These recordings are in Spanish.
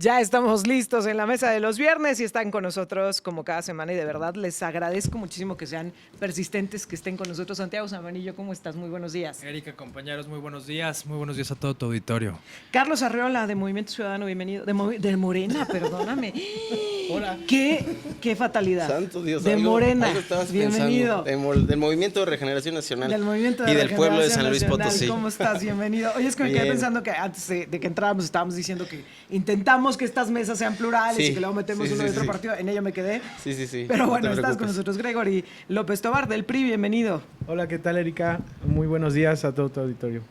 Ya estamos listos en la mesa de los viernes y están con nosotros como cada semana y de verdad les agradezco muchísimo que sean persistentes, que estén con nosotros. Santiago Zamanillo, ¿cómo estás? Muy buenos días. Erika, compañeros, muy buenos días a todo tu auditorio. Carlos Arriola, de Movimiento Ciudadano, bienvenido. De Morena, perdóname. Hola. Qué fatalidad. Santo Dios, de Morena, algo estabas bienvenido. Del Movimiento de Regeneración Nacional. Del Movimiento de y del pueblo de San Luis Nacional. Potosí. ¿Cómo estás? Bienvenido. Oye, es que me quedé pensando que antes de que entrábamos estábamos diciendo que intentamos que estas mesas sean plurales y que luego metemos uno de otro partido. En ello me quedé. Sí. Pero bueno, estás con nosotros, Gregory López Tobar, del PRI, bienvenido. Hola, ¿qué tal, Erika? Muy buenos días a todo tu auditorio.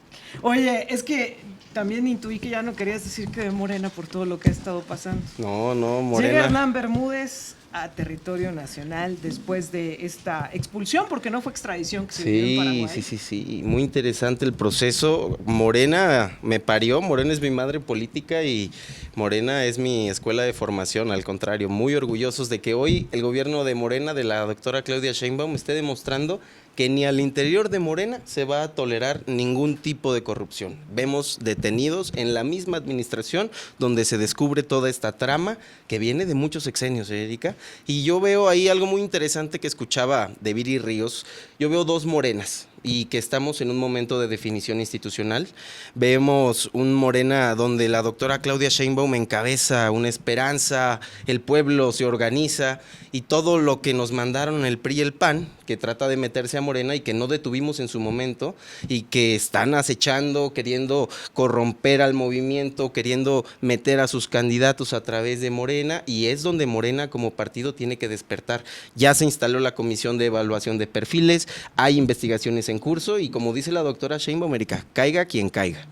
Oye, es que también intuí que ya no querías decir que de Morena por todo lo que ha estado pasando. No, Morena. Llega Hernán Bermúdez a territorio nacional después de esta expulsión, porque no fue extradición que se dio en Paraguay. Sí. Muy interesante el proceso. Morena me parió, Morena es mi madre política y Morena es mi escuela de formación. Al contrario, muy orgullosos de que hoy el gobierno de Morena, de la doctora Claudia Sheinbaum, esté demostrando que ni al interior de Morena se va a tolerar ningún tipo de corrupción. Vemos detenidos en la misma administración donde se descubre toda esta trama que viene de muchos sexenios, Erika. Y yo veo ahí algo muy interesante que escuchaba de Viri Ríos. Yo veo dos Morenas y que estamos en un momento de definición institucional. Vemos un Morena donde la doctora Claudia Sheinbaum encabeza una esperanza, el pueblo se organiza y todo lo que nos mandaron el PRI y el PAN, que trata de meterse a Morena y que no detuvimos en su momento y que están acechando, queriendo corromper al movimiento, queriendo meter a sus candidatos a través de Morena, y es donde Morena como partido tiene que despertar. Ya se instaló la comisión de evaluación de perfiles, hay investigaciones en curso y como dice la doctora Sheinbaum, Erika, caiga quien caiga.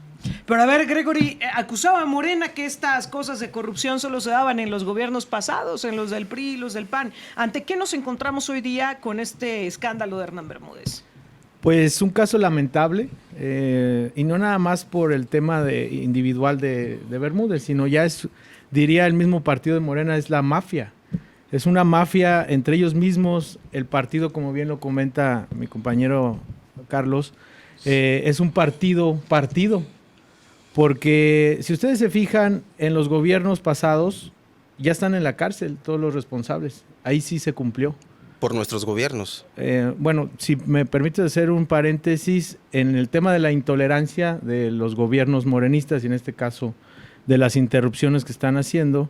Pero a ver, Gregory, acusaba a Morena que estas cosas de corrupción solo se daban en los gobiernos pasados, en los del PRI y los del PAN. ¿Ante qué nos encontramos hoy día con este escándalo de Hernán Bermúdez? Pues un caso lamentable, y no nada más por el tema individual de Bermúdez, sino ya es, diría el mismo partido de Morena, es la mafia. Es una mafia entre ellos mismos. El partido, como bien lo comenta mi compañero Carlos, es un partido, porque si ustedes se fijan en los gobiernos pasados, ya están en la cárcel todos los responsables. Ahí sí se cumplió. Por nuestros gobiernos. Bueno, si me permite hacer un paréntesis, en el tema de la intolerancia de los gobiernos morenistas, y en este caso de las interrupciones que están haciendo,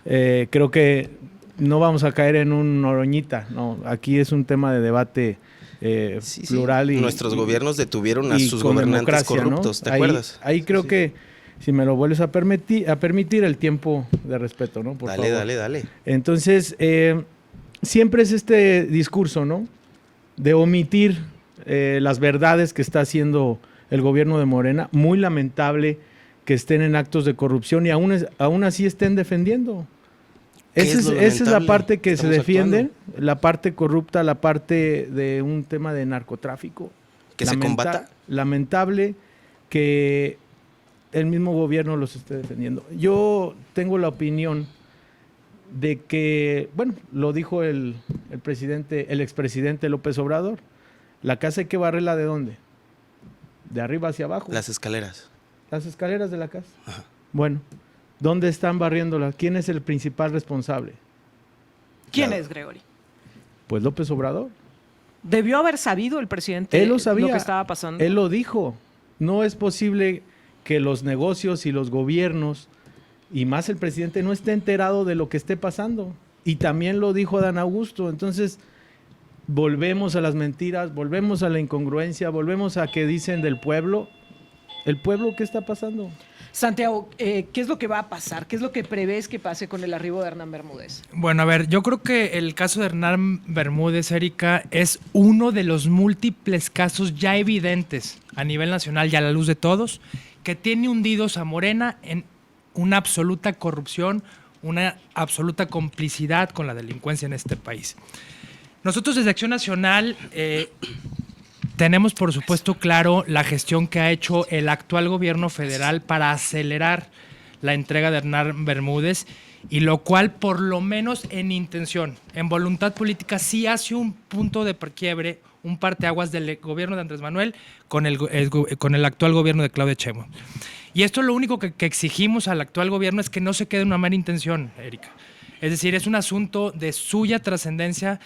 creo que no vamos a caer en un oroñita, no, aquí es un tema de debate plural. Y nuestros gobiernos detuvieron a sus gobernantes corruptos, ¿no? ¿Te acuerdas? Ahí creo que, si me lo vuelves a permitir el tiempo de respeto, ¿no? Por favor. Dale. Entonces, siempre es este discurso, ¿no? De omitir las verdades que está haciendo el gobierno de Morena. Muy lamentable que estén en actos de corrupción y aún así estén defendiendo. Esa es la parte que se defiende, la parte corrupta, la parte de un tema de narcotráfico. Que se combata. Lamentable que el mismo gobierno los esté defendiendo. Yo tengo la opinión de que, bueno, lo dijo el expresidente López Obrador, la casa hay que barrerla ¿de dónde? De arriba hacia abajo. Las escaleras. Las escaleras de la casa. Ajá. Bueno, ¿dónde están barriéndola? ¿Quién es el principal responsable? ¿Quién es, Gregory? Pues López Obrador. ¿Debió haber sabido el presidente Él lo sabía, lo que estaba pasando? Él lo dijo. No es posible que los negocios y los gobiernos, y más el presidente, no esté enterado de lo que esté pasando. Y también lo dijo Adán Augusto. Entonces, volvemos a las mentiras, volvemos a la incongruencia, volvemos a que dicen del pueblo. ¿El pueblo qué está pasando? Santiago, ¿qué es lo que va a pasar? ¿Qué es lo que prevés que pase con el arribo de Hernán Bermúdez? Bueno, a ver, yo creo que el caso de Hernán Bermúdez, Erika, es uno de los múltiples casos ya evidentes a nivel nacional y a la luz de todos, que tiene hundidos a Morena en una absoluta corrupción, una absoluta complicidad con la delincuencia en este país. Nosotros desde Acción Nacional tenemos, por supuesto, claro la gestión que ha hecho el actual gobierno federal para acelerar la entrega de Hernán Bermúdez, y lo cual, por lo menos en intención, en voluntad política, sí hace un punto de quiebre, un parteaguas del gobierno de Andrés Manuel con el actual gobierno de Claudia Sheinbaum. Y esto lo único que exigimos al actual gobierno es que no se quede en una mera intención, Erika. Es decir, es un asunto de suya trascendencia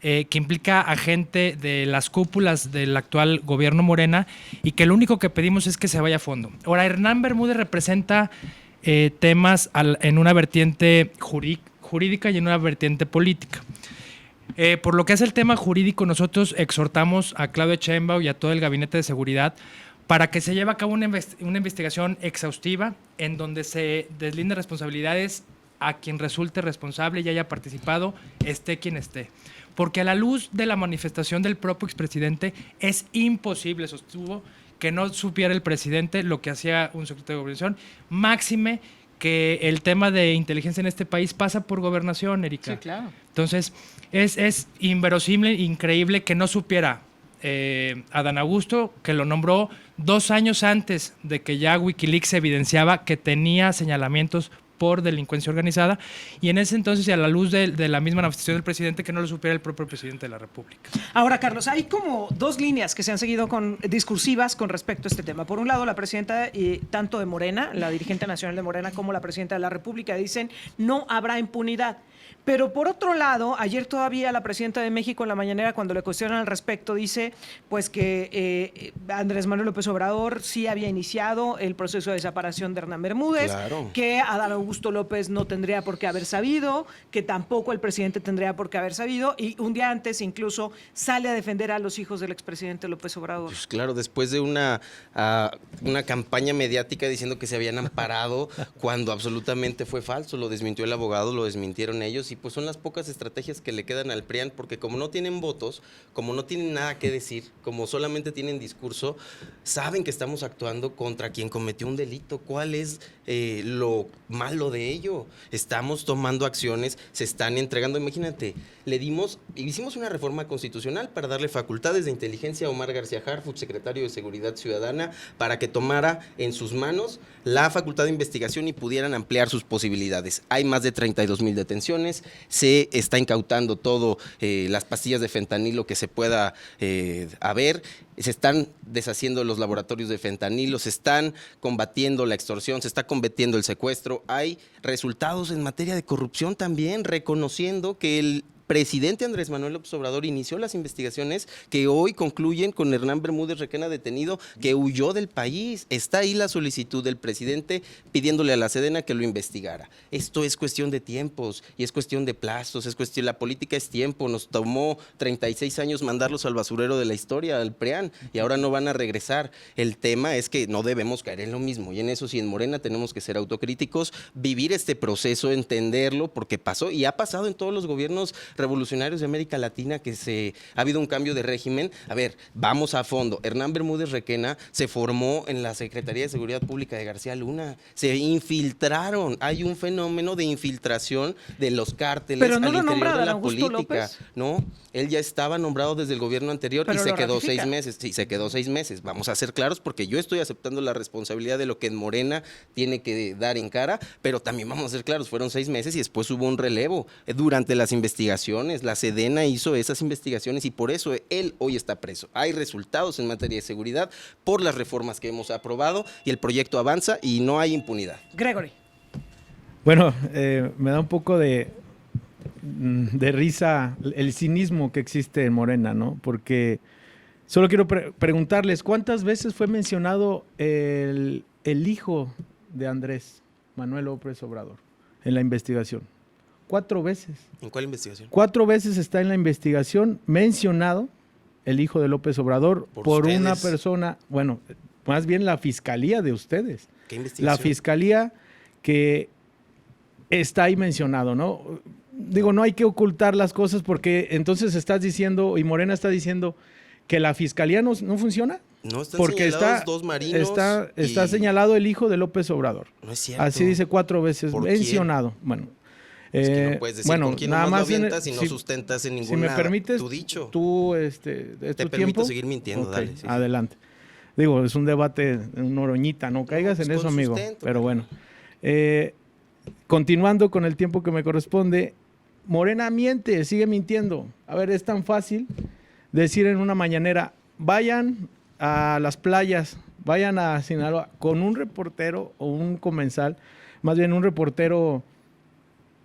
que implica a gente de las cúpulas del actual gobierno Morena y que lo único que pedimos es que se vaya a fondo. Ahora, Hernán Bermúdez representa temas en una vertiente jurídica y en una vertiente política. Por lo que es el tema jurídico, nosotros exhortamos a Claudia Sheinbaum y a todo el gabinete de seguridad para que se lleve a cabo una investigación exhaustiva en donde se deslinden responsabilidades a quien resulte responsable y haya participado, esté quien esté. Porque a la luz de la manifestación del propio expresidente es imposible, sostuvo, que no supiera el presidente lo que hacía un secretario de Gobernación, máxime que el tema de inteligencia en este país pasa por gobernación, Erika. Sí, claro. Entonces, es inverosímil, increíble que no supiera Adán Augusto, que lo nombró 2 años antes de que ya Wikileaks evidenciaba que tenía señalamientos por delincuencia organizada, y en ese entonces, y a la luz de la misma manifestación del presidente, que no lo supiera el propio presidente de la República. Ahora, Carlos, hay como 2 líneas que se han seguido discursivas con respecto a este tema. Por un lado, la presidenta tanto de Morena, la dirigente nacional de Morena, como la presidenta de la República dicen no habrá impunidad. Pero por otro lado, ayer todavía la presidenta de México en la mañanera, cuando le cuestionan al respecto, dice pues que Andrés Manuel López Obrador sí había iniciado el proceso de desaparición de Hernán Bermúdez, Claro. que Adán Augusto López no tendría por qué haber sabido, que tampoco el presidente tendría por qué haber sabido, y un día antes incluso sale a defender a los hijos del expresidente López Obrador. Pues claro, después de una campaña mediática diciendo que se habían amparado cuando absolutamente fue falso, lo desmintió el abogado, lo desmintieron ellos, y pues son las pocas estrategias que le quedan al PRIAN, porque como no tienen votos, como no tienen nada que decir, como solamente tienen discurso, saben que estamos actuando contra quien cometió un delito. ¿Cuál es lo malo de ello? Estamos tomando acciones, se están entregando. Imagínate, hicimos una reforma constitucional para darle facultades de inteligencia a Omar García Harfuch, secretario de Seguridad Ciudadana, para que tomara en sus manos la facultad de investigación y pudieran ampliar sus posibilidades. Hay más de 32,000 detenciones, se está incautando todo, las pastillas de fentanilo que se pueda haber, se están deshaciendo los laboratorios de fentanilo, se están combatiendo la extorsión, se está combatiendo el secuestro. Hay resultados en materia de corrupción también, reconociendo que el presidente Andrés Manuel López Obrador inició las investigaciones que hoy concluyen con Hernán Bermúdez Requena detenido, que huyó del país. Está ahí la solicitud del presidente pidiéndole a la Sedena que lo investigara. Esto es cuestión de tiempos y es cuestión de plazos, la política es tiempo. Nos tomó 36 años mandarlos al basurero de la historia, al PRIAN, y ahora no van a regresar. El tema es que no debemos caer en lo mismo, y en eso sí, en Morena tenemos que ser autocríticos, vivir este proceso, entenderlo, porque pasó y ha pasado en todos los gobiernos revolucionarios de América Latina, que ha habido un cambio de régimen. A ver, vamos a fondo. Hernán Bermúdez Requena se formó en la Secretaría de Seguridad Pública de García Luna. Se infiltraron. Hay un fenómeno de infiltración de los cárteles pero no al lo interior nombra de la Augusto política. López. No, él ya estaba nombrado desde el gobierno anterior Pero y se lo quedó ratifica. 6 meses. Sí, se quedó 6 meses. Vamos a ser claros, porque yo estoy aceptando la responsabilidad de lo que en Morena tiene que dar en cara, pero también vamos a ser claros, fueron 6 meses y después hubo un relevo durante las investigaciones. La Sedena hizo esas investigaciones y por eso él hoy está preso. Hay resultados en materia de seguridad por las reformas que hemos aprobado y el proyecto avanza y no hay impunidad. Gregory. Bueno, me da un poco de risa el cinismo que existe en Morena, ¿no? Porque solo quiero preguntarles, ¿cuántas veces fue mencionado el hijo de Andrés Manuel López Obrador en la investigación? 4 veces. ¿En cuál investigación? 4 veces está en la investigación mencionado el hijo de López Obrador por ustedes. una persona, bueno, más bien la fiscalía de ustedes. ¿Qué investigación? La fiscalía que está ahí mencionado, ¿no? Digo, no hay que ocultar las cosas, porque entonces estás diciendo, y Morena está diciendo, que la fiscalía no funciona. No, están Porque señalados 2 marinos. está señalado el hijo de López Obrador. No es cierto. Así dice 4 veces ¿Por mencionado. Bueno, Es que no puedes decir bueno, con quién nada nomás más lo avientas y no sustentas en si ningún me nada. permites, Tu dicho. tú, ¿es Te tu permito tiempo? seguir mintiendo, Ok, dale. Sí, sí. adelante. Digo, es un debate, una oroñita, no caigas pues en eso, con amigo. sustento, Pero bueno, continuando con el tiempo que me corresponde, Morena miente, sigue mintiendo. A ver, es tan fácil decir en una mañanera, vayan a las playas, vayan a Sinaloa, con un reportero o un comensal, más bien un reportero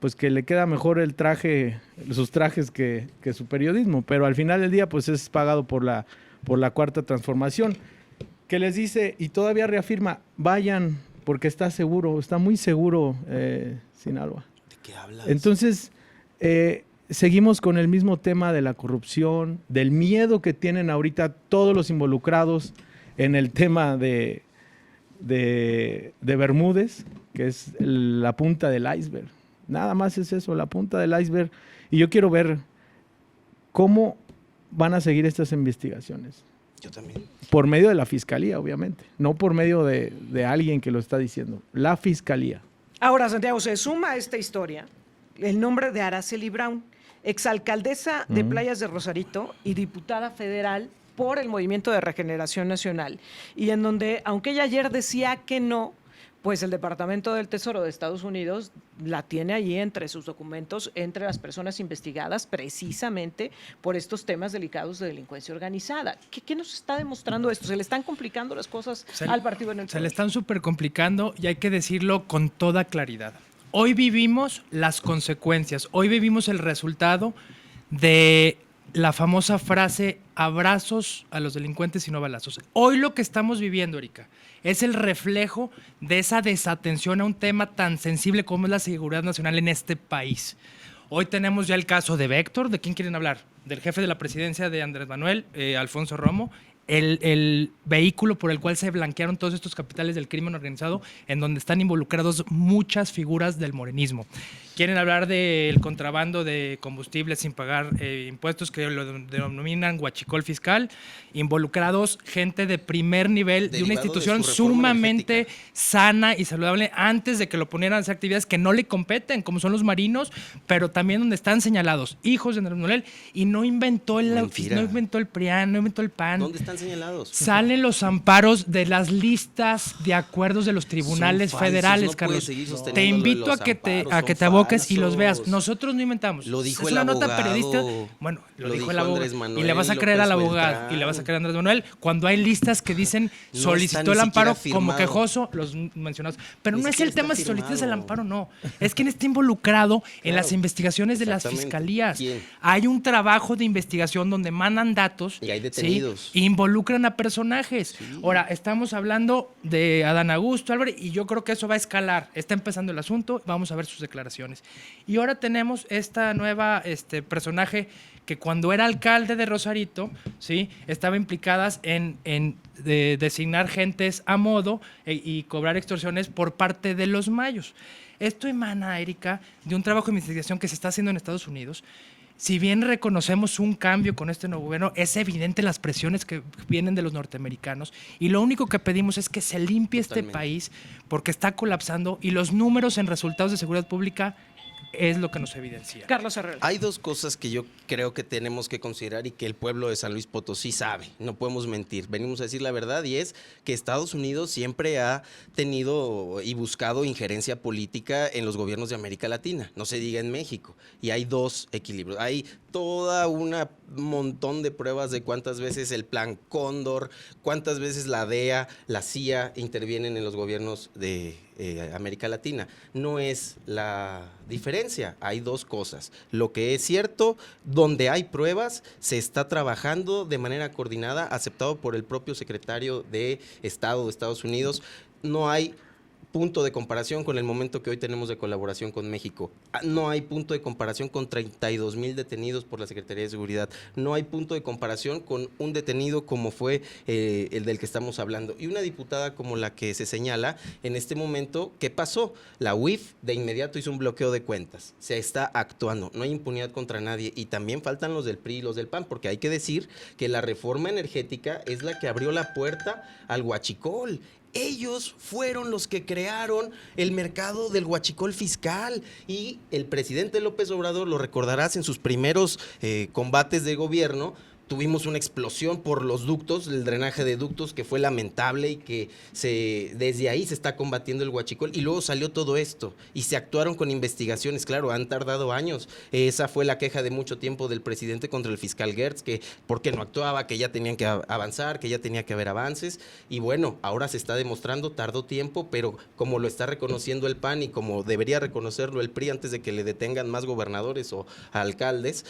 pues que le queda mejor el traje, sus trajes que su periodismo, pero al final del día pues es pagado por la Cuarta Transformación, que les dice y todavía reafirma, vayan porque está seguro, está muy seguro Sinaloa. ¿De qué hablas? Entonces, seguimos con el mismo tema de la corrupción, del miedo que tienen ahorita todos los involucrados en el tema de Bermúdez, que es la punta del iceberg. Nada más es eso, la punta del iceberg. Y yo quiero ver cómo van a seguir estas investigaciones. Yo también. Por medio de la fiscalía, obviamente. No por medio de alguien que lo está diciendo. La fiscalía. Ahora, Santiago, se suma a esta historia el nombre de Araceli Brown, exalcaldesa de Playas de Rosarito y diputada federal por el Movimiento de Regeneración Nacional. Y en donde, aunque ella ayer decía que no, pues el Departamento del Tesoro de Estados Unidos la tiene allí entre sus documentos, entre las personas investigadas precisamente por estos temas delicados de delincuencia organizada. ¿Qué nos está demostrando esto? ¿Se le están complicando las cosas al partido en el Se le poder? están súper complicando y hay que decirlo con toda claridad. Hoy vivimos las consecuencias, hoy vivimos el resultado de la famosa frase, abrazos a los delincuentes y no balazos. Hoy lo que estamos viviendo, Erika, es el reflejo de esa desatención a un tema tan sensible como es la seguridad nacional en este país. Hoy tenemos ya el caso de Véctor. ¿De quién quieren hablar? Del jefe de la presidencia de Andrés Manuel, Alfonso Romo. El vehículo por el cual se blanquearon todos estos capitales del crimen organizado, en donde están involucrados muchas figuras del morenismo. Quieren hablar del contrabando de combustible sin pagar impuestos, que lo denominan huachicol fiscal, involucrados gente de primer nivel, de una institución sumamente sana y saludable, antes de que lo ponieran a hacer actividades que no le competen, como son los marinos, pero también donde están señalados hijos de Andrés Manuel, y no inventó el PRIAN, no inventó el PAN. ¿Dónde están señalados? Salen los amparos de las listas de acuerdos de los tribunales federales, no Carlos. No. Te invito a que te aboques y los veas. Nosotros no inventamos. Lo dijo es el una nota abogado. periodista. Bueno, lo dijo el abogado. Andrés Manuel Y le vas a creer al abogado. Y le vas a creer a Andrés Manuel. Cuando hay listas que dicen No solicitó está el ni amparo siquiera como firmado. quejoso, los mencionados. Pero Ni no es siquiera el tema está si solicitas el firmado. amparo, no. Es quien está involucrado en Claro. las investigaciones de las Exactamente. fiscalías. ¿Quién? Hay un trabajo de investigación donde mandan datos. Y hay ¿sí? detenidos. Involucran a personajes. Ahora, estamos hablando de Adán Augusto Álvarez y yo creo que eso va a escalar. Está empezando el asunto, vamos a ver sus declaraciones. Y ahora tenemos esta nueva personaje que cuando era alcalde de Rosarito, ¿sí? Estaba implicadas en designar gentes a modo y cobrar extorsiones por parte de los mayos. Esto emana, Erika, de un trabajo de investigación que se está haciendo en Estados Unidos. Si bien reconocemos un cambio con este nuevo gobierno, es evidente las presiones que vienen de los norteamericanos y lo único que pedimos es que se limpie este Totalmente. país porque está colapsando y los números en resultados de seguridad pública es lo que nos evidencia. Carlos Herrera. Hay dos cosas que yo creo que tenemos que considerar y que el pueblo de San Luis Potosí sabe, no podemos mentir, venimos a decir la verdad, y es que Estados Unidos siempre ha tenido y buscado injerencia política en los gobiernos de América Latina, no se diga en México, y hay dos equilibrios, hay toda una montón de pruebas de cuántas veces el Plan Cóndor, cuántas veces la DEA, la CIA intervienen en los gobiernos de América Latina. No es la diferencia, hay dos cosas. Lo que es cierto, donde hay pruebas, se está trabajando de manera coordinada, aceptado por el propio secretario de Estado de Estados Unidos. No hay punto de comparación con el momento que hoy tenemos de colaboración con México. No hay punto de comparación con 32,000 detenidos por la Secretaría de Seguridad. No hay punto de comparación con un detenido como fue el del que estamos hablando. Y una diputada como la que se señala en este momento, ¿qué pasó? La UIF de inmediato hizo un bloqueo de cuentas. Se está actuando. No hay impunidad contra nadie. Y también faltan los del PRI y los del PAN, porque hay que decir que la reforma energética es la que abrió la puerta al huachicol. Ellos fueron los que crearon el mercado del huachicol fiscal y el presidente López Obrador, lo recordarás en sus primeros combates de gobierno, tuvimos una explosión por los ductos, el drenaje de ductos, que fue lamentable y que desde ahí se está combatiendo el huachicol. Y luego salió todo esto y se actuaron con investigaciones. Claro, han tardado años. Esa fue la queja de mucho tiempo del presidente contra el fiscal Gertz, que por qué no actuaba, que ya tenían que avanzar, que ya tenía que haber avances. Y bueno, ahora se está demostrando, tardó tiempo, pero como lo está reconociendo el PAN y como debería reconocerlo el PRI antes de que le detengan más gobernadores o alcaldes,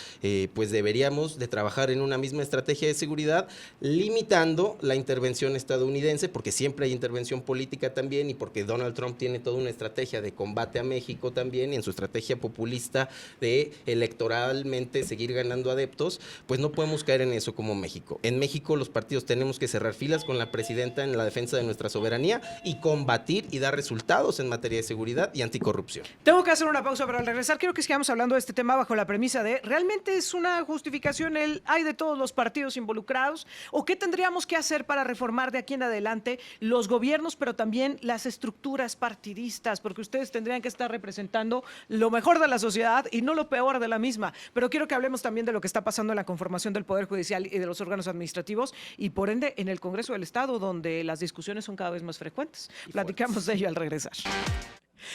pues deberíamos de trabajar en una misma estrategia de seguridad, limitando la intervención estadounidense, porque siempre hay intervención política también, y porque Donald Trump tiene toda una estrategia de combate a México también, y en su estrategia populista de electoralmente seguir ganando adeptos, pues no podemos caer en eso como México. En México los partidos tenemos que cerrar filas con la presidenta en la defensa de nuestra soberanía y combatir y dar resultados en materia de seguridad y anticorrupción. Tengo que hacer una pausa, pero al regresar quiero que sigamos hablando de este tema bajo la premisa de ¿realmente es una justificación el hay de todos los partidos involucrados? ¿O qué tendríamos que hacer para reformar de aquí en adelante los gobiernos, pero también las estructuras partidistas? Porque ustedes tendrían que estar representando lo mejor de la sociedad y no lo peor de la misma. Pero quiero que hablemos también de lo que está pasando en la conformación del Poder Judicial y de los órganos administrativos y por ende en el Congreso del Estado, donde las discusiones son cada vez más frecuentes. Platicamos de ello al regresar.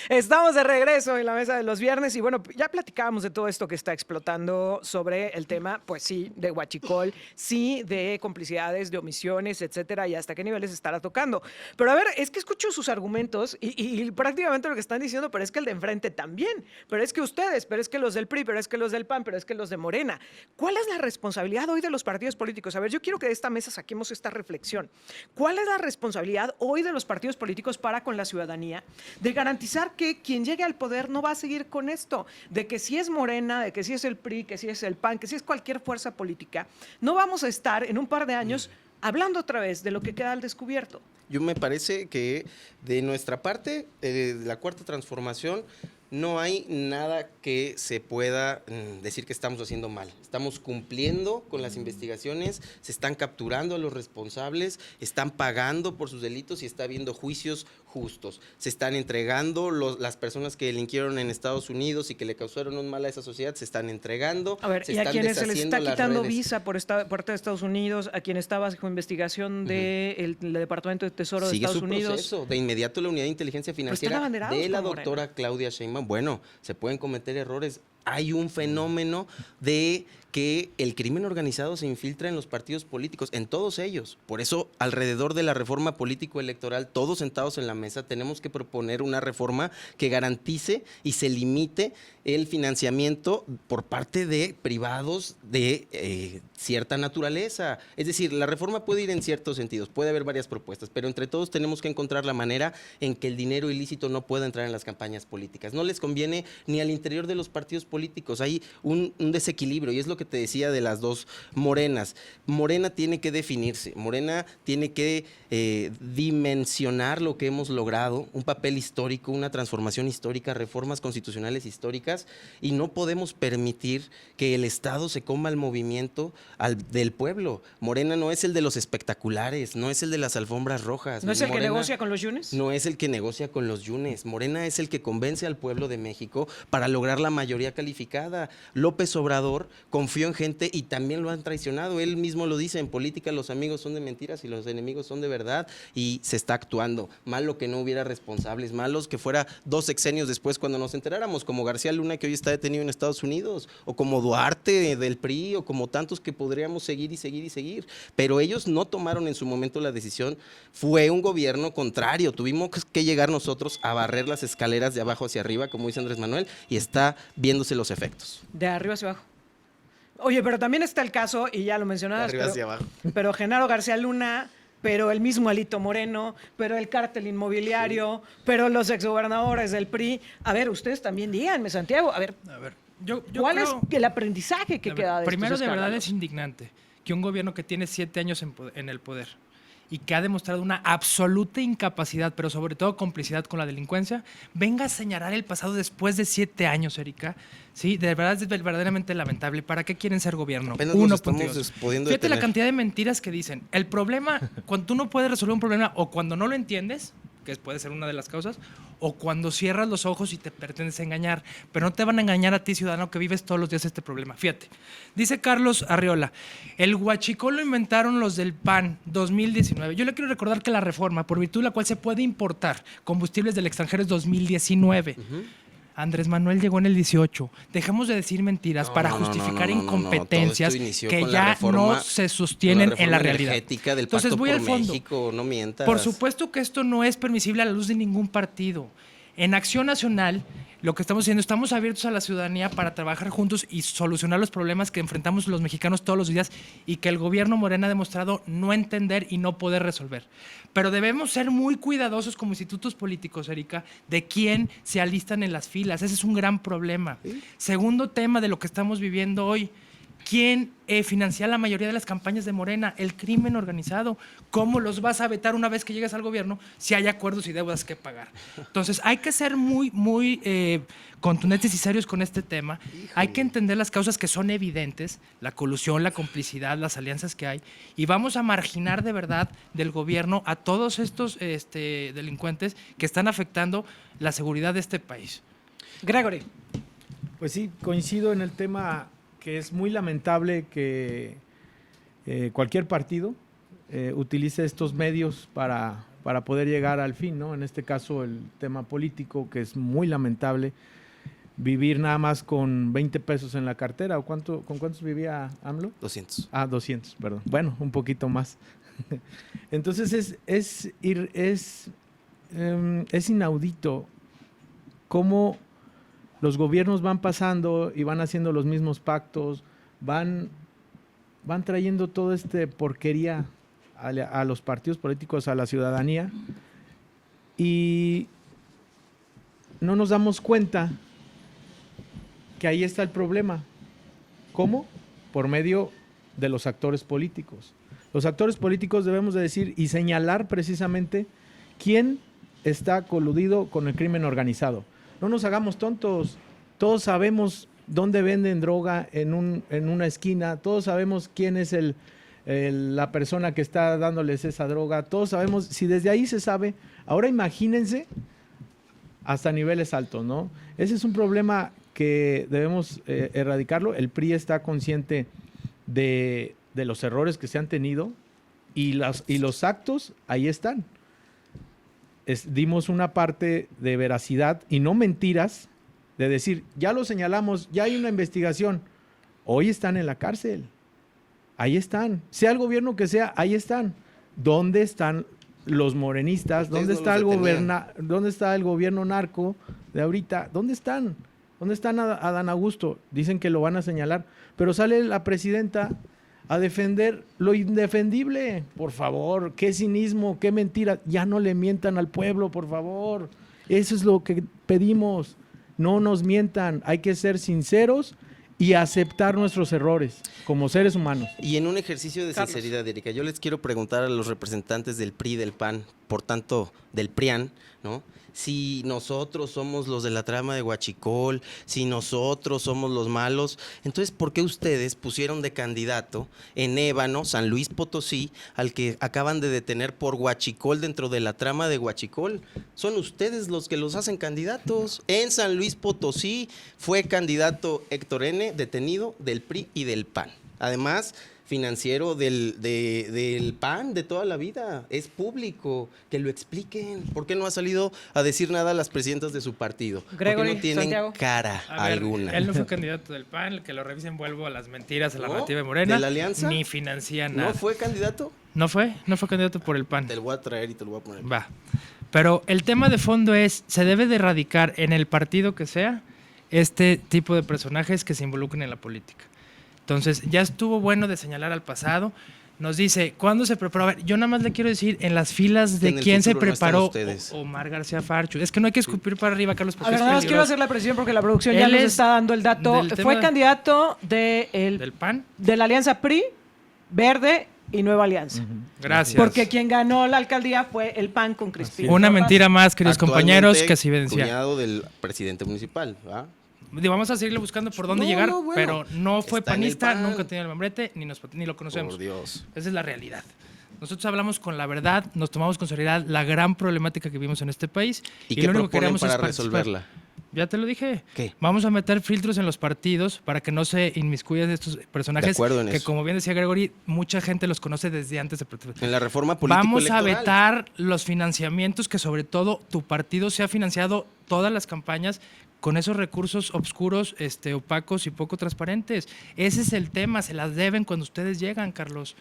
Estamos de regreso en la mesa de los viernes y bueno, ya platicábamos de todo esto que está explotando sobre el tema, pues sí, de huachicol, sí, de complicidades, de omisiones, etcétera, y hasta qué niveles estará tocando. Pero a ver, es que escucho sus argumentos y prácticamente lo que están diciendo, pero es que el de enfrente también, pero es que ustedes, pero es que los del PRI, pero es que los del PAN, pero es que los de Morena. ¿Cuál es la responsabilidad hoy de los partidos políticos? A ver, yo quiero que de esta mesa saquemos esta reflexión. ¿Cuál es la responsabilidad hoy de los partidos políticos para con la ciudadanía de garantizar que quien llegue al poder no va a seguir con esto, de que si es Morena, de que si es el PRI, que si es el PAN, que si es cualquier fuerza política, no vamos a estar en un par de años hablando otra vez de lo que queda al descubierto? Yo me parece que de nuestra parte, de la Cuarta Transformación, no hay nada que se pueda decir que estamos haciendo mal. Estamos cumpliendo con las investigaciones, se están capturando a los responsables, están pagando por sus delitos y está habiendo juicios justos. Se están entregando las personas que delinquieron en Estados Unidos y que le causaron un mal a esa sociedad, se están entregando. A ver, y a quienes se les está quitando visa por parte de Estados Unidos, a quien está bajo investigación del Departamento de Tesoro de Estados Unidos. Proceso. De inmediato la Unidad de Inteligencia Financiera de la doctora Claudia Sheinbaum. Bueno, se pueden cometer errores. Hay un fenómeno de que el crimen organizado se infiltra en los partidos políticos, en todos ellos. Por eso, alrededor de la reforma político-electoral, todos sentados en la mesa, tenemos que proponer una reforma que garantice y se limite el financiamiento por parte de privados de cierta naturaleza. Es decir, la reforma puede ir en ciertos sentidos, puede haber varias propuestas, pero entre todos tenemos que encontrar la manera en que el dinero ilícito no pueda entrar en las campañas políticas. No les conviene ni al interior de los partidos políticos. Hay un desequilibrio y es lo que te decía de las dos Morenas. Morena tiene que definirse, Morena tiene que dimensionar lo que hemos logrado, un papel histórico, una transformación histórica, reformas constitucionales históricas, y no podemos permitir que el Estado se coma el movimiento del pueblo. Morena no es el de los espectaculares, no es el de las alfombras rojas. ¿No es el Morena que negocia con los yunes? No es el que negocia con los yunes. Morena es el que convence al pueblo de México para lograr la mayoría calificada. López Obrador confió en gente y también lo han traicionado. Él mismo lo dice, en política los amigos son de mentiras y los enemigos son de verdad, y se está actuando. Malo que no hubiera responsables, malos que fuera 2 sexenios después cuando nos enteráramos, como García Luna, que hoy está detenido en Estados Unidos, o como Duarte del PRI, o como tantos que podríamos seguir y seguir y seguir. Pero ellos no tomaron en su momento la decisión. Fue un gobierno contrario. Tuvimos que llegar nosotros a barrer las escaleras de abajo hacia arriba, como dice Andrés Manuel, y está viéndose los efectos. De arriba hacia abajo. Oye, pero también está el caso, y ya lo mencionabas, de arriba hacia abajo. Pero Genaro García Luna, pero el mismo Alito Moreno, pero el cártel inmobiliario, sí, pero los exgobernadores del PRI. A ver, ustedes también díganme, Santiago, a ver, yo ¿cuál creo, es el aprendizaje que queda de estos primero, de verdad escándalos? es indignante que un gobierno que tiene 7 años en el poder y que ha demostrado una absoluta incapacidad, pero sobre todo complicidad con la delincuencia, venga a señalar el pasado después de 7 años, Erika. Sí, de verdad es verdaderamente lamentable. ¿Para qué quieren ser gobierno? Apenas nos estamos pudiendo Fíjate detener. la cantidad de mentiras que dicen. El problema, cuando tú no puedes resolver un problema o cuando no lo entiendes, que puede ser una de las causas, o cuando cierras los ojos y te pretendes engañar, pero no te van a engañar a ti, ciudadano, que vives todos los días este problema. Fíjate, dice Carlos Arriola, el huachicol lo inventaron los del PAN 2019. Yo le quiero recordar que la reforma, por virtud de la cual se puede importar combustibles del extranjero, es 2019. Andrés Manuel llegó en el 18. Dejemos de decir mentiras para justificar incompetencias que ya no se sostienen en la realidad. Del Entonces Pacto voy por al fondo. México, no mientas. Por supuesto que esto no es permisible a la luz de ningún partido. En Acción Nacional, lo que estamos haciendo, estamos abiertos a la ciudadanía para trabajar juntos y solucionar los problemas que enfrentamos los mexicanos todos los días y que el gobierno Morena ha demostrado no entender y no poder resolver. Pero debemos ser muy cuidadosos como institutos políticos, Erika, de quién se alistan en las filas. Ese es un gran problema. ¿Sí? Segundo tema de lo que estamos viviendo hoy. ¿Quién financia la mayoría de las campañas de Morena? El crimen organizado. ¿Cómo los vas a vetar una vez que llegues al gobierno si hay acuerdos y deudas que pagar? Entonces, hay que ser muy contundentes y serios con este tema. Híjole. Hay que entender las causas que son evidentes, la colusión, la complicidad, las alianzas que hay, y vamos a marginar de verdad del gobierno a todos estos delincuentes que están afectando la seguridad de este país. Gregory. Pues sí, coincido en el tema que es muy lamentable que cualquier partido utilice estos medios para poder llegar al fin, ¿no? En este caso el tema político, que es muy lamentable, vivir nada más con 20 pesos en la cartera. ¿O con cuántos vivía AMLO? 200. 200, perdón. Bueno, un poquito más. Entonces es inaudito cómo los gobiernos van pasando y van haciendo los mismos pactos, van trayendo toda esta porquería a los partidos políticos, a la ciudadanía, y no nos damos cuenta que ahí está el problema. ¿Cómo? Por medio de los actores políticos. Los actores políticos debemos de decir y señalar precisamente quién está coludido con el crimen organizado. No nos hagamos tontos, todos sabemos dónde venden droga en una esquina, todos sabemos quién es la persona que está dándoles esa droga, todos sabemos, si desde ahí se sabe, ahora imagínense hasta niveles altos, ¿no? Ese es un problema que debemos erradicarlo. El PRI está consciente de los errores que se han tenido y los actos ahí están. Dimos una parte de veracidad y no mentiras, de decir, ya lo señalamos, ya hay una investigación. Hoy están en la cárcel. Ahí están. Sea el gobierno que sea, ahí están. ¿Dónde están los morenistas? ¿Dónde está ¿Dónde está el gobierno narco de ahorita? ¿Dónde están? ¿Dónde están Adán Augusto? Dicen que lo van a señalar, pero sale la presidenta a defender lo indefendible. Por favor, qué cinismo, qué mentira. Ya no le mientan al pueblo, por favor. Eso es lo que pedimos. No nos mientan. Hay que ser sinceros y aceptar nuestros errores como seres humanos. Y en un ejercicio de sinceridad, Erika, yo les quiero preguntar a los representantes del PRI, del PAN, por tanto, del PRIAN, ¿no? Si nosotros somos los de la trama de Huachicol, si nosotros somos los malos, entonces, ¿por qué ustedes pusieron de candidato en Ébano, San Luis Potosí, al que acaban de detener por Huachicol dentro de la trama de Huachicol? Son ustedes los que los hacen candidatos. En San Luis Potosí fue candidato Héctor N., detenido del PRI y del PAN. Además, financiero del PAN de toda la vida. Es público. Que lo expliquen. ¿Por qué no ha salido a decir nada a las presidentas de su partido? Gregory, ¿por qué no tienen Santiago? cara alguna? Él no fue candidato del PAN, el que lo revisen vuelvo a las mentiras, a la narrativa de Morena. ¿De la alianza? Ni financia nada. ¿No fue candidato? No fue candidato por el PAN. Te lo voy a traer y te lo voy a poner. Va. Pero el tema de fondo es, se debe de erradicar en el partido que sea este tipo de personajes que se involucren en la política. Entonces, ya estuvo bueno de señalar al pasado. Nos dice, ¿cuándo se preparó? A ver, yo nada más le quiero decir, en las filas de quién se preparó Omar García Farchu. Es que no hay que escupir para arriba, Carlos, porque a ver, nada más quiero hacer la precisión porque la producción ya nos está dando el dato. Fue candidato del PAN, de la Alianza PRI, Verde y Nueva Alianza. Gracias. Porque quien ganó la alcaldía fue el PAN con Crispín. Una mentira más, queridos compañeros, que se evidencia. Cuñado del presidente municipal, ¿verdad? Vamos a seguirle buscando por dónde llegar, bueno, pero no fue está panista, en el PAN. nunca tenía el membrete, ni lo conocemos. Por Dios. Esa es la realidad. Nosotros hablamos con la verdad, nos tomamos con seriedad la gran problemática que vivimos en este país. ¿Y qué lo único que proponen queremos para es participar. resolverla? Ya te lo dije. ¿Qué? Vamos a meter filtros en los partidos para que no se inmiscuyan estos personajes De acuerdo en que, eso. como bien decía Gregory, mucha gente los conoce desde antes de... En la reforma política Vamos a electoral. vetar los financiamientos, que sobre todo tu partido se ha financiado todas las campañas con esos recursos obscuros, opacos y poco transparentes. Ese es el tema, se las deben cuando ustedes llegan, Carlos.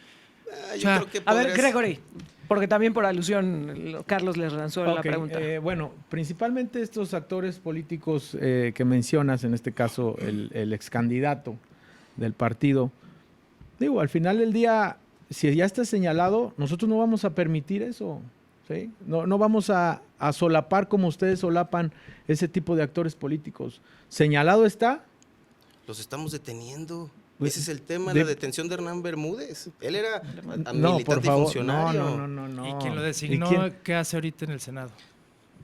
Yo O sea, creo que A ver, podrías- Gregory, porque también por alusión Carlos les lanzó la Ok, pregunta. bueno, principalmente estos actores políticos que mencionas, en este caso el ex candidato del partido, digo, al final del día, si ya está señalado, nosotros no vamos a permitir eso, ¿sí? No vamos a solapar como ustedes solapan ese tipo de actores políticos. Señalado está. Los estamos deteniendo. Pues, Ese es el tema, de- la detención de Hernán Bermúdez. Él era No, militante por y favor. funcionario. No. ¿Y quién lo ¿Y designó? quién? ¿Qué hace ahorita en el Senado?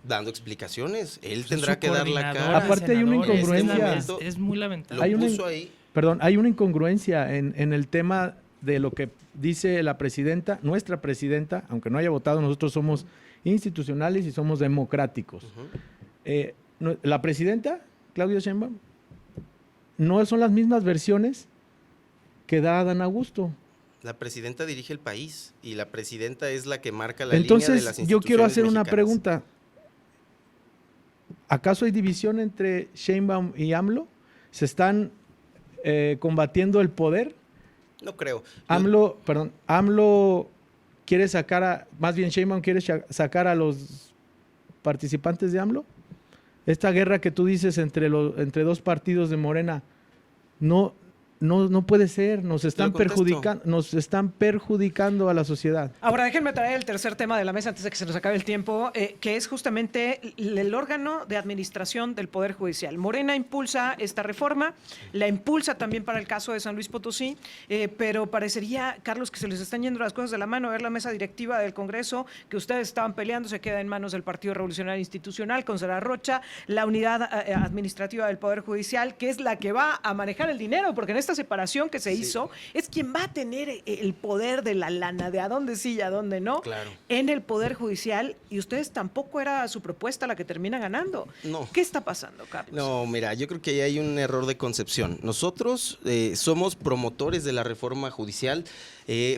Dando explicaciones. Él Es tendrá su que dar la coordinadora cara. de Aparte hay una senadores. incongruencia. Es muy lamentable. Lo Hay una- puso ahí. Perdón, hay una incongruencia en el tema de lo que dice la presidenta, nuestra presidenta, aunque no haya votado, nosotros somos institucionales y somos democráticos. Ujú. La presidenta, Claudia Sheinbaum, no son las mismas versiones que da Adán Augusto. La presidenta dirige el país y la presidenta es la que marca la línea de las Entonces, instituciones yo quiero hacer una mexicanas. pregunta. ¿Acaso hay división entre Sheinbaum y AMLO? ¿Se están combatiendo el poder? No creo. AMLO quiere más bien Sheinbaum quiere sacar a los participantes de AMLO. Esta guerra que tú dices entre dos partidos de Morena, no puede ser, nos están perjudicando a la sociedad. Ahora déjenme traer el tercer tema de la mesa antes de que se nos acabe el tiempo, que es justamente el órgano de administración del Poder Judicial. Morena impulsa esta reforma, la impulsa también para el caso de San Luis Potosí, pero parecería, Carlos, que se les están yendo las cosas de la mano. A ver, la mesa directiva del Congreso, que ustedes estaban peleando, se queda en manos del Partido Revolucionario Institucional, con Sara Rocha, la unidad administrativa del Poder Judicial, que es la que va a manejar el dinero, porque en esta separación que se hizo, es quien va a tener el poder de la lana, de a dónde sí y a dónde no, Claro. en el Poder Judicial, y ustedes tampoco era su propuesta la que termina ganando. No. ¿Qué está pasando, Carlos? No, mira, yo creo que ahí hay un error de concepción. Nosotros somos promotores de la reforma judicial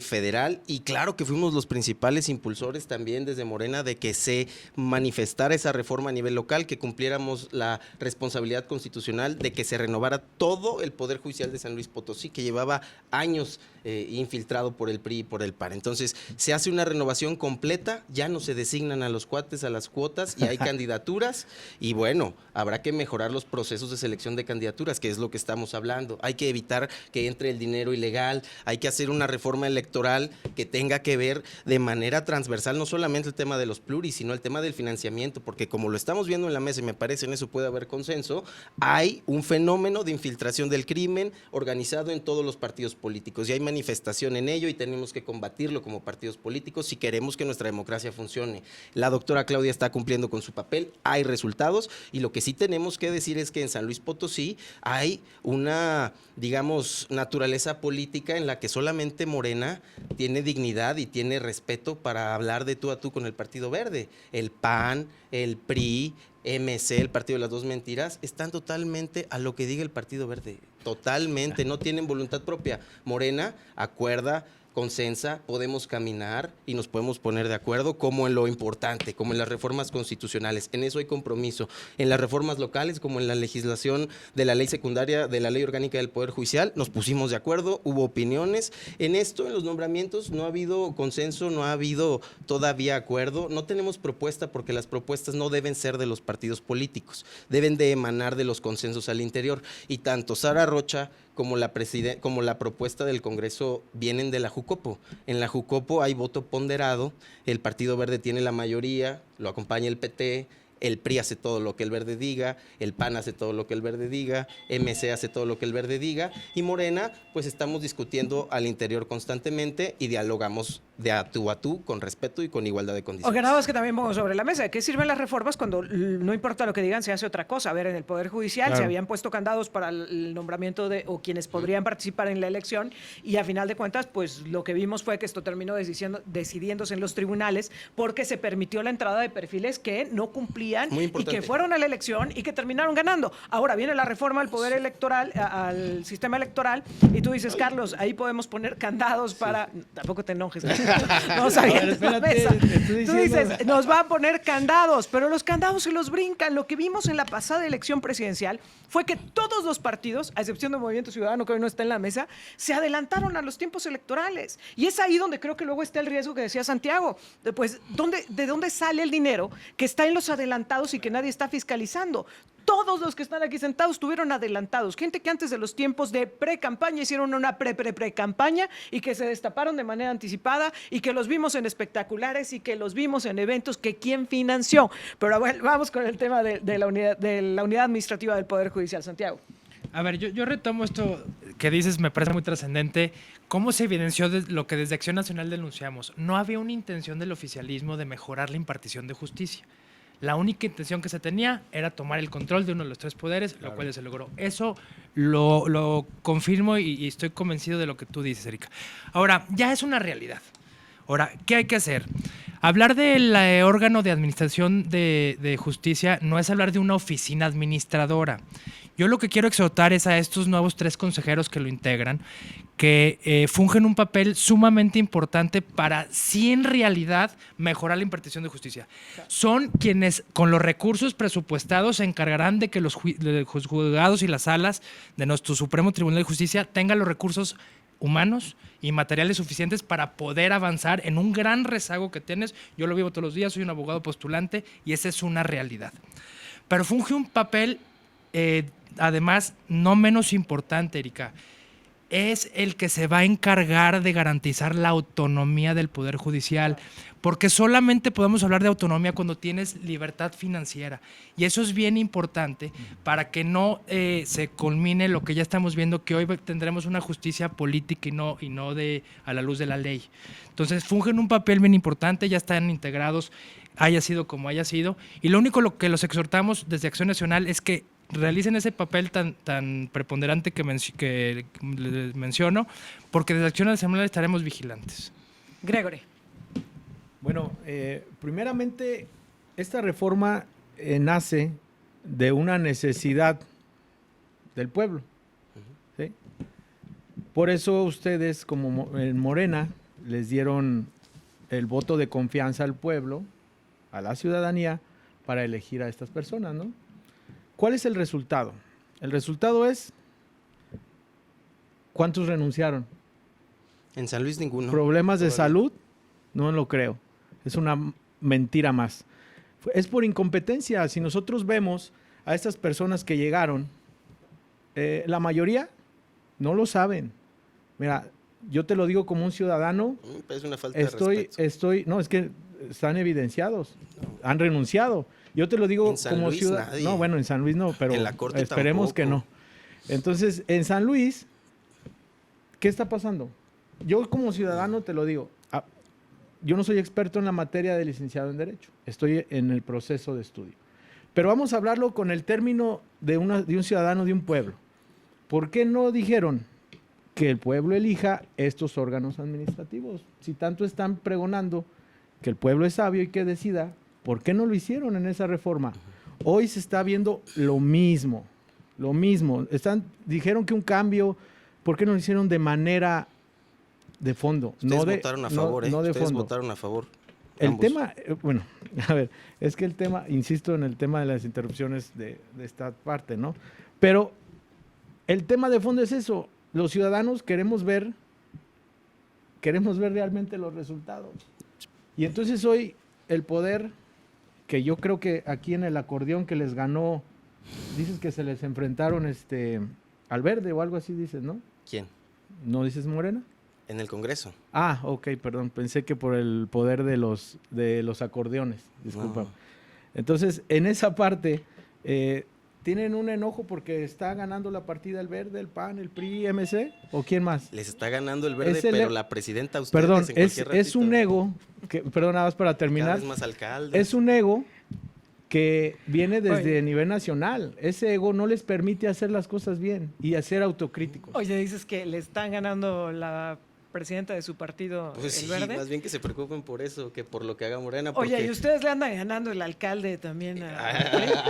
federal y claro que fuimos los principales impulsores también desde Morena de que se manifestara esa reforma a nivel local, que cumpliéramos la responsabilidad constitucional de que se renovara todo el Poder Judicial de San Luis Potosí, que llevaba años infiltrado por el PRI y por el PAN. Entonces, se hace una renovación completa, ya no se designan a los cuates a las cuotas y hay candidaturas y bueno, habrá que mejorar los procesos de selección de candidaturas, que es lo que estamos hablando. Hay que evitar que entre el dinero ilegal, hay que hacer una reforma electoral que tenga que ver de manera transversal, no solamente el tema de los pluris, sino el tema del financiamiento, porque como lo estamos viendo en la mesa y me parece en eso puede haber consenso, hay un fenómeno de infiltración del crimen organizado en todos los partidos políticos y hay manifestación en ello y tenemos que combatirlo como partidos políticos si queremos que nuestra democracia funcione. La doctora Claudia está cumpliendo con su papel, hay resultados y lo que sí tenemos que decir es que en San Luis Potosí hay una, digamos, naturaleza política en la que solamente Morena tiene dignidad y tiene respeto para hablar de tú a tú con el Partido Verde. El PAN, el PRI, MC, el Partido de las Dos Mentiras, están totalmente a lo que diga el Partido Verde. Totalmente, no tienen voluntad propia. Morena acuerda, consensa, podemos caminar y nos podemos poner de acuerdo como en lo importante, como en las reformas constitucionales. En eso hay compromiso. En las reformas locales, como en la legislación de la ley secundaria, de la ley orgánica del Poder Judicial, nos pusimos de acuerdo, hubo opiniones. En esto, en los nombramientos, no ha habido consenso, no ha habido todavía acuerdo. No tenemos propuesta porque las propuestas no deben ser de los partidos políticos, deben de emanar de los consensos al interior. Y tanto Sara Rocha como la propuesta del Congreso vienen de la Jucopo. En la Jucopo hay voto ponderado, el Partido Verde tiene la mayoría, lo acompaña el PT, el PRI hace todo lo que el Verde diga, el PAN hace todo lo que el Verde diga, MC hace todo lo que el Verde diga, y Morena, pues estamos discutiendo al interior constantemente y dialogamos de a tú, con respeto y con igualdad de O condiciones. que nada más que también pongo sobre la mesa, ¿de qué sirven las reformas cuando no importa lo que digan, se hace otra cosa? A ver, en el Poder Judicial Claro. se habían puesto candados para el nombramiento de, o quienes podrían participar en la elección, y a final de cuentas, pues lo que vimos fue que esto terminó decidiéndose en los tribunales porque se permitió la entrada de perfiles que no cumplían Muy y importante. que fueron a la elección y que terminaron ganando. Ahora viene la reforma al poder electoral, al sistema electoral, y tú dices, Carlos, ahí podemos poner candados para... Tampoco te enojes. No sabía. A ver, espérate, te estoy Tú diciendo- dices, nos va a poner candados, pero los candados se los brincan. Lo que vimos en la pasada elección presidencial fue que todos los partidos, a excepción del Movimiento Ciudadano, que hoy no está en la mesa, se adelantaron a los tiempos electorales. Y es ahí donde creo que luego está el riesgo que decía Santiago. Pues, ¿de dónde sale el dinero que está en los adelantados y que nadie está fiscalizando? Todos los que están aquí sentados estuvieron adelantados. Gente que antes de los tiempos de pre-campaña hicieron una pre-campaña y que se destaparon de manera anticipada y que los vimos en espectaculares y que los vimos en eventos que quién financió. Pero bueno, vamos con el tema de la unidad administrativa del Poder Judicial, Santiago. A ver, yo retomo esto que dices, me parece muy trascendente. ¿Cómo se evidenció lo que desde Acción Nacional denunciamos? No había una intención del oficialismo de mejorar la impartición de justicia. La única intención que se tenía era tomar el control de uno de los tres poderes, lo cual ya se logró. Eso lo confirmo y estoy convencido de lo que tú dices, Erika. Ahora, ya es una realidad. Ahora, ¿qué hay que hacer? Hablar del órgano de administración de justicia no es hablar de una oficina administradora. Yo lo que quiero exhortar es a estos nuevos 3 consejeros que lo integran, que fungen un papel sumamente importante para, sí en realidad, mejorar la impartición de justicia. Son quienes, con los recursos presupuestados, se encargarán de que los juzgados y las salas de nuestro Supremo Tribunal de Justicia tengan los recursos humanos y materiales suficientes para poder avanzar en un gran rezago que tienes. Yo lo vivo todos los días, soy un abogado postulante y esa es una realidad. Pero funge un papel, además, no menos importante, Erika. Es el que se va a encargar de garantizar la autonomía del Poder Judicial, porque solamente podemos hablar de autonomía cuando tienes libertad financiera, y eso es bien importante para que no se culmine lo que ya estamos viendo, que hoy tendremos una justicia política y no a la luz de la ley. Entonces fungen un papel bien importante, ya están integrados, haya sido como haya sido, y lo único lo que los exhortamos desde Acción Nacional es que realicen ese papel tan preponderante que les menciono, porque desde Acción Nacional estaremos vigilantes. Gregory. Bueno, primeramente, esta reforma nace de una necesidad del pueblo. ¿Sí? Por eso ustedes, como en Morena, les dieron el voto de confianza al pueblo, a la ciudadanía, para elegir a estas personas, ¿no? ¿Cuál es el resultado? El resultado es, ¿cuántos renunciaron? En San Luis ninguno. ¿Problemas de Todavía. salud? No lo creo. Es una mentira más. Es por incompetencia. Si nosotros vemos a estas personas que llegaron, la mayoría no lo saben. Mira, yo te lo digo como un ciudadano, Es una falta de respeto. no, es que están evidenciados, han renunciado. Yo te lo digo En San como Luis ciudadano. nadie. No, bueno, en San Luis no, pero En la Corte esperemos que no. tampoco. Entonces, en San Luis, ¿qué está pasando? Yo como ciudadano te lo digo, yo no soy experto en la materia de licenciado en Derecho, estoy en el proceso de estudio. Pero vamos a hablarlo con el término de un ciudadano de un pueblo. ¿Por qué no dijeron que el pueblo elija estos órganos administrativos? Si tanto están pregonando que el pueblo es sabio y que decida, ¿por qué no lo hicieron en esa reforma? Hoy se está viendo lo mismo. Dijeron que un cambio, ¿por qué no lo hicieron de manera de fondo? Ustedes no de, votaron a no- favor, no de Ustedes fondo. votaron a favor. El Ambos. tema, bueno, a ver, es que el tema, insisto en el tema de las interrupciones de esta parte, ¿no? Pero el tema de fondo es eso. Los ciudadanos queremos ver realmente los resultados. Y entonces hoy el poder, que yo creo que aquí en el acordeón que les ganó, dices que se les enfrentaron al Verde o algo así, dices, ¿no? ¿Quién? ¿No dices Morena? En el Congreso. Ah, ok, perdón, pensé que por el poder de los acordeones, disculpa. No. Entonces, en esa parte, ¿tienen un enojo porque está ganando la partida el Verde, el PAN, el PRI, MC? ¿O quién más? Les está ganando el verde, Es el- pero la presidenta ustedes Perdón, en cualquier es un ratito, ego, perdón, nada más para cada terminar. vez más alcaldes. Es un ego que viene desde Oye. nivel nacional. Ese ego no les permite hacer las cosas bien y hacer autocríticos. Oye, dices que le están ganando la presidenta de su partido, Pues el sí, Verde. más bien que se preocupen por eso, que por lo que haga Morena. Porque... Oye, ¿y ustedes le andan ganando el alcalde también a...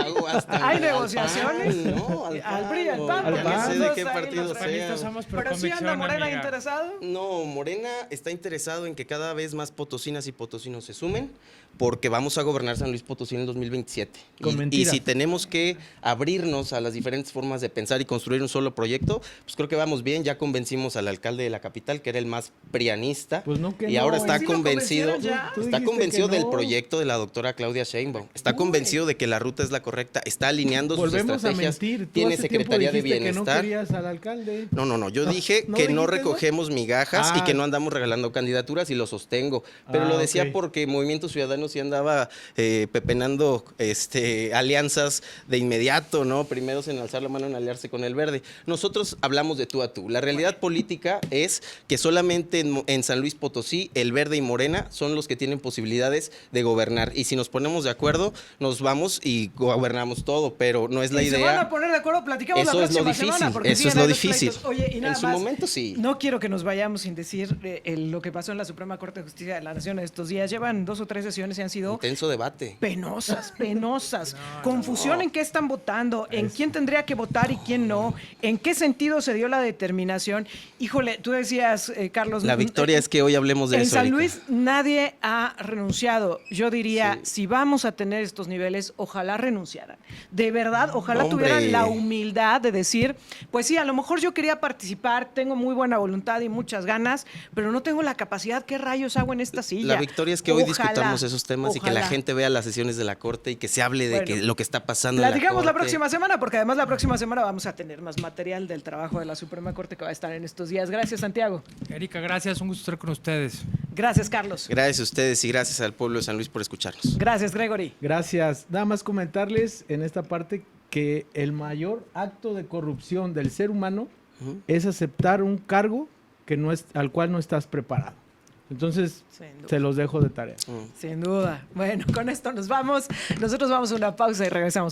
Aguas también ¿Hay al negociaciones? PAN, ¿no? Al PRI, al PAN, Al porque PAN. los sé de dos qué ahí partido los sea. Panistas somos por Pero sí convicción, anda Morena amiga. interesado. No, Morena está interesado en que cada vez más potosinas y potosinos se sumen, porque vamos a gobernar San Luis Potosí en el 2027. Con Y mentiras. si tenemos que abrirnos a las diferentes formas de pensar y construir un solo proyecto, pues creo que vamos bien. Ya convencimos al alcalde de la capital, que era el más prianista, Pues no, que y no. ahora está ¿Sí lo convencido, convencieron ya? Tú está dijiste convencido que del no. proyecto de la doctora Claudia Sheinbaum. Está convencido de que la ruta es la correcta, está alineando sus Volvemos a estrategias, mentir. Tú tiene hace tiempo Secretaría de dijiste Bienestar. que no querías al alcalde. No, yo dije ¿no que no dijiste eso? recogemos migajas y Ah. que no andamos regalando candidaturas y lo sostengo. Pero lo decía ok. porque Movimiento Ciudadano sí andaba pepenando alianzas de inmediato, ¿no? Primero en alzar la mano en aliarse con el Verde. Nosotros hablamos de tú a tú. La realidad política es que solamente en San Luis Potosí, el Verde y Morena son los que tienen posibilidades de gobernar. Y si nos ponemos de acuerdo, nos vamos y gobernamos todo, pero no es la Y idea. se van a poner de acuerdo, platicamos Eso la es lo próxima difícil, semana, porque eso siguen es lo ahí los difícil. pleitos. Oye, y nada En su más, momento sí. No quiero que nos vayamos sin decir lo que pasó en la Suprema Corte de Justicia de la Nación estos días. Llevan 2 o 3 sesiones y han sido Intenso debate. penosas. Confusión en qué están votando, en quién tendría que votar y quién no, en qué sentido se dio la determinación. Híjole, tú decías, Carlos... La victoria es que hoy hablemos de en eso. San Erika. Luis nadie ha renunciado. Yo diría, si vamos a tener estos niveles, ojalá renunciaran. De verdad, ojalá Hombre. tuvieran la humildad de decir, pues sí, a lo mejor yo quería participar, tengo muy buena voluntad y muchas ganas, pero no tengo la capacidad. ¿Qué rayos hago en esta silla? La victoria es que hoy Ojalá, discutamos esos temas y que la ojalá. gente vea las sesiones de la Corte y que se hable de Bueno, lo que está pasando en Platicamos la Corte. próxima semana, porque además la próxima semana vamos a tener más material del trabajo de la Suprema Corte que va a estar en estos días. Gracias, Santiago. Erika, gracias, un gusto estar con ustedes. Gracias, Carlos. Gracias a ustedes y gracias al pueblo de San Luis por escucharnos. Gracias, Gregory. Gracias. Nada más comentarles en esta parte que el mayor acto de corrupción del ser humano Ujú. es aceptar un cargo que no es, al cual no estás preparado. Entonces, Sin duda. se los dejo de tarea. Mm. Sin duda. Bueno, con esto nos vamos. Nosotros vamos a una pausa y regresamos.